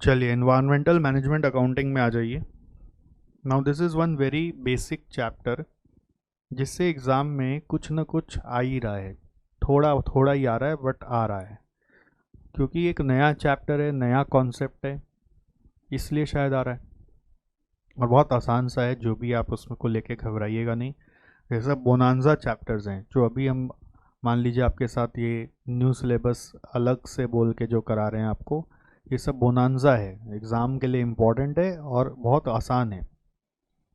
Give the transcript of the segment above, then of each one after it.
चलिए environmental management accounting में आ जाइए। Now this is one very basic chapter जिससे एग्ज़ाम में कुछ ना कुछ आ ही रहा है, थोड़ा थोड़ा ही आ रहा है बट आ रहा है, क्योंकि एक नया चैप्टर है, नया कॉन्सेप्ट है, इसलिए शायद आ रहा है। और बहुत आसान सा है, जो भी आप उसमें को लेके घबराइएगा नहीं। ये सब बोनांजा चैप्टर्स हैं जो अभी हम, मान लीजिए आपके साथ ये न्यू सिलेबस अलग से बोल के जो करा रहे हैं आपको, ये सब बोनांजा है, एग्ज़ाम के लिए इम्पॉर्टेंट है और बहुत आसान है।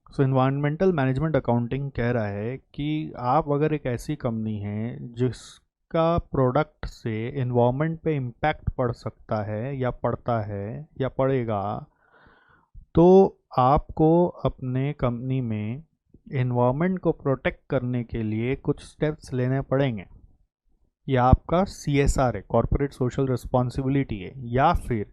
सो इन्वायरमेंटल मैनेजमेंट अकाउंटिंग कह रहा है कि आप अगर एक ऐसी कंपनी है जिसका प्रोडक्ट से इन्वायरमेंट पे इम्पैक्ट पड़ सकता है या पड़ता है या पड़ेगा, तो आपको अपने कंपनी में इन्वायरमेंट को प्रोटेक्ट करने के लिए कुछ स्टेप्स लेने पड़ेंगे। या आपका CSR है, कॉर्पोरेट सोशल रिस्पॉन्सिबिलिटी है, या फिर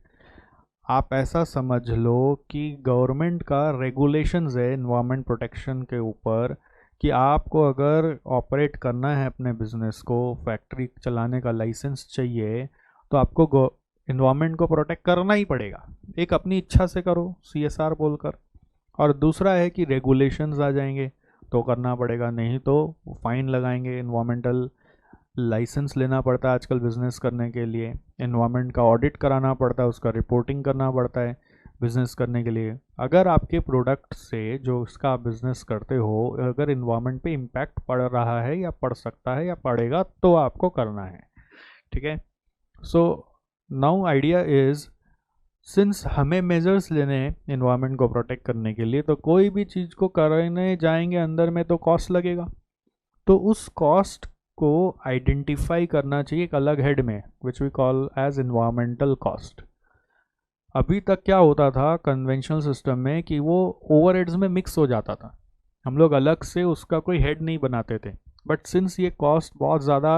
आप ऐसा समझ लो कि गवर्नमेंट का रेगुलेशंस है इन्वायरमेंट प्रोटेक्शन के ऊपर, कि आपको अगर ऑपरेट करना है अपने बिजनेस को, फैक्ट्री चलाने का लाइसेंस चाहिए, तो आपको इन्वायरमेंट को प्रोटेक्ट करना ही पड़ेगा। एक अपनी इच्छा से करो CSR बोलकर, और दूसरा है कि रेगुलेशंस आ जाएंगे तो करना पड़ेगा, नहीं तो फाइन लगाएंगे। इन्वायरमेंटल लाइसेंस लेना पड़ता है आजकल बिजनेस करने के लिए, एनवायरनमेंट का ऑडिट कराना पड़ता है, उसका रिपोर्टिंग करना पड़ता है बिजनेस करने के लिए। अगर आपके प्रोडक्ट से जो उसका आप बिजनेस करते हो, अगर इन्वायरमेंट पे इम्पैक्ट पड़ रहा है या पड़ सकता है या पड़ेगा, तो आपको करना है। ठीक है। So now idea is, since हमें मेजर्स लेने हैं इन्वायरमेंट को प्रोटेक्ट करने के लिए, तो कोई भी चीज़ को करने जाएंगे अंदर में तो कॉस्ट लगेगा। तो उस कॉस्ट को आइडेंटिफाई करना चाहिए एक अलग हेड में, which we call as environmental cost. अभी तक क्या होता था कन्वेंशनल सिस्टम में कि वो ओवरहेड्स में मिक्स हो जाता था, हम लोग अलग से उसका कोई हेड नहीं बनाते थे। बट सिंस ये कॉस्ट बहुत ज़्यादा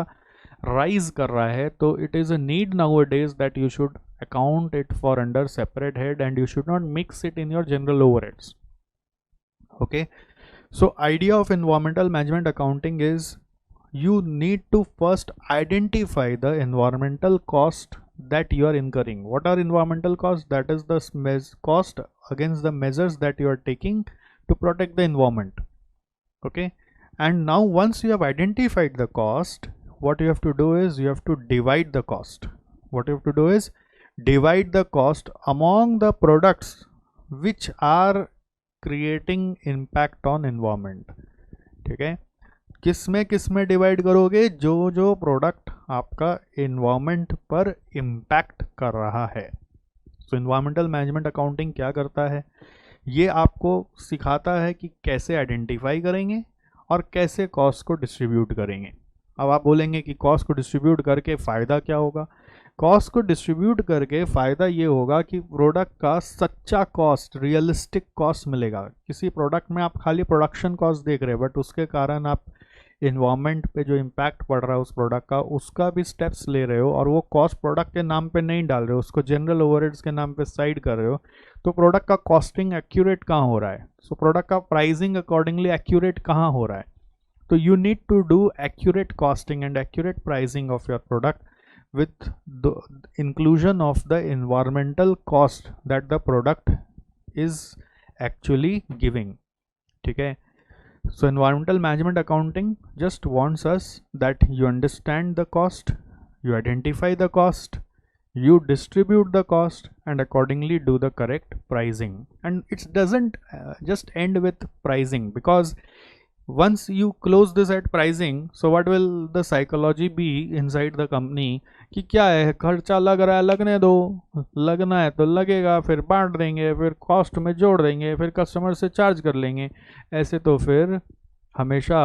राइज कर रहा है, तो it is a need now days that you should account it for under separate head and you should not mix it in your general overheads. Okay, so idea of environmental management accounting is you need to first identify the environmental cost that you are incurring. What are environmental costs? That is the cost against the measures that you are taking to protect the environment. Okay, and now once you have identified the cost, what you have to do is you have to divide the cost. What you have to do is divide the cost among the products which are creating impact on environment. ठीक है, किस में divide करोगे? जो जो product आपका environment पर impact कर रहा है। सो इन्वायरमेंटल मैनेजमेंट अकाउंटिंग क्या करता है, ये आपको सिखाता है कि कैसे आइडेंटिफाई करेंगे और कैसे कॉस्ट को डिस्ट्रीब्यूट करेंगे। अब आप बोलेंगे कि कॉस्ट को डिस्ट्रीब्यूट करके फ़ायदा क्या होगा? कॉस्ट को डिस्ट्रीब्यूट करके फ़ायदा ये होगा कि प्रोडक्ट का सच्चा कॉस्ट, रियलिस्टिक कॉस्ट मिलेगा। किसी प्रोडक्ट में आप खाली प्रोडक्शन कॉस्ट देख रहे हैं, बट उसके कारण आप इन्वायरमेंट पे जो इम्पैक्ट पड़ रहा है उस प्रोडक्ट का, उसका भी स्टेप्स ले रहे हो, और वो कॉस्ट प्रोडक्ट के नाम पे नहीं डाल रहे हो, उसको जनरल ओवरहेड्स के नाम पे साइड कर रहे हो। तो प्रोडक्ट का कॉस्टिंग एक्यूरेट कहाँ हो रहा है? सो प्रोडक्ट का प्राइसिंग अकॉर्डिंगली एक्यूरेट कहाँ हो रहा है? तो you need to do accurate costing and accurate pricing of your product with the inclusion of the environmental cost that the product is actually giving. ठीक है, so environmental management accounting just wants us that you understand the cost, you identify the cost, you distribute the cost, and accordingly do the correct pricing. And it doesn't just end with pricing, because once you close this at pricing, so what will the psychology be inside the company कि क्या है, खर्चा लग रहा है, लगने दो, लगना है तो लगेगा, फिर बांट देंगे, फिर कॉस्ट में जोड़ देंगे, फिर कस्टमर से चार्ज कर लेंगे। ऐसे तो फिर हमेशा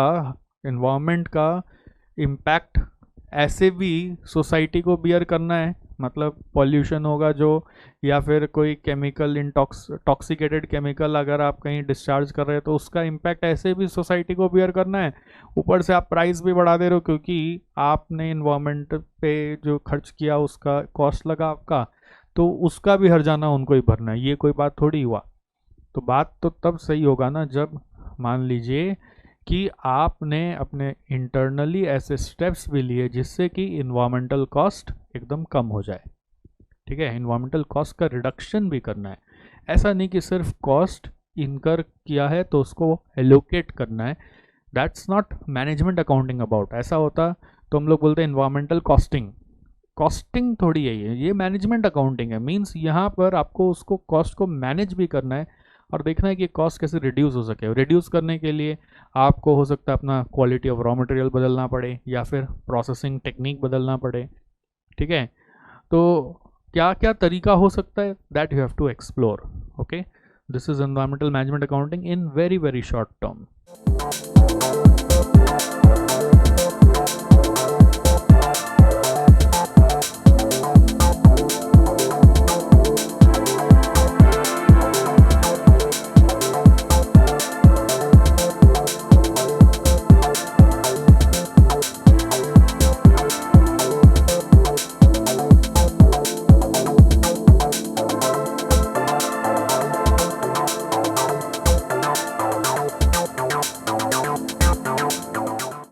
इन्वायरमेंट का इम्पैक्ट ऐसे भी सोसाइटी को बियर करना है, मतलब पॉल्यूशन होगा जो, या फिर कोई केमिकल टॉक्सिकेटेड केमिकल अगर आप कहीं डिस्चार्ज कर रहे हो, तो उसका इम्पैक्ट ऐसे भी सोसाइटी को बियर करना है। ऊपर से आप प्राइस भी बढ़ा दे रहे हो, क्योंकि आपने इन्वायरमेंट पे जो खर्च किया उसका कॉस्ट लगा आपका, तो उसका भी हर्जाना उनको ही भरना है। ये कोई बात थोड़ी हुआ। तो बात तो तब सही होगा ना, जब मान लीजिए कि आपने अपने इंटरनली ऐसे स्टेप्स भी लिए जिससे कि इन्वायरमेंटल कॉस्ट एकदम कम हो जाए। ठीक है, इन्वायरमेंटल कॉस्ट का रिडक्शन भी करना है। ऐसा नहीं कि सिर्फ कॉस्ट इनकर किया है तो उसको एलोकेट करना है, that's not management accounting about. ऐसा होता तो हम लोग बोलते हैं इन्वायरमेंटल कॉस्टिंग, कॉस्टिंग थोड़ी है ये मैनेजमेंट अकाउंटिंग है। मीन्स यहाँ पर आपको उसको कॉस्ट को मैनेज भी करना है और देखना है कि कॉस्ट कैसे रिड्यूस हो सके। रिड्यूस करने के लिए आपको हो सकता है अपना क्वालिटी ऑफ रॉ मटेरियल बदलना पड़े या फिर प्रोसेसिंग टेक्निक बदलना पड़े, ठीक है। तो क्या क्या तरीका हो सकता है, that you have to explore. Okay, this is environmental management accounting in very very short term.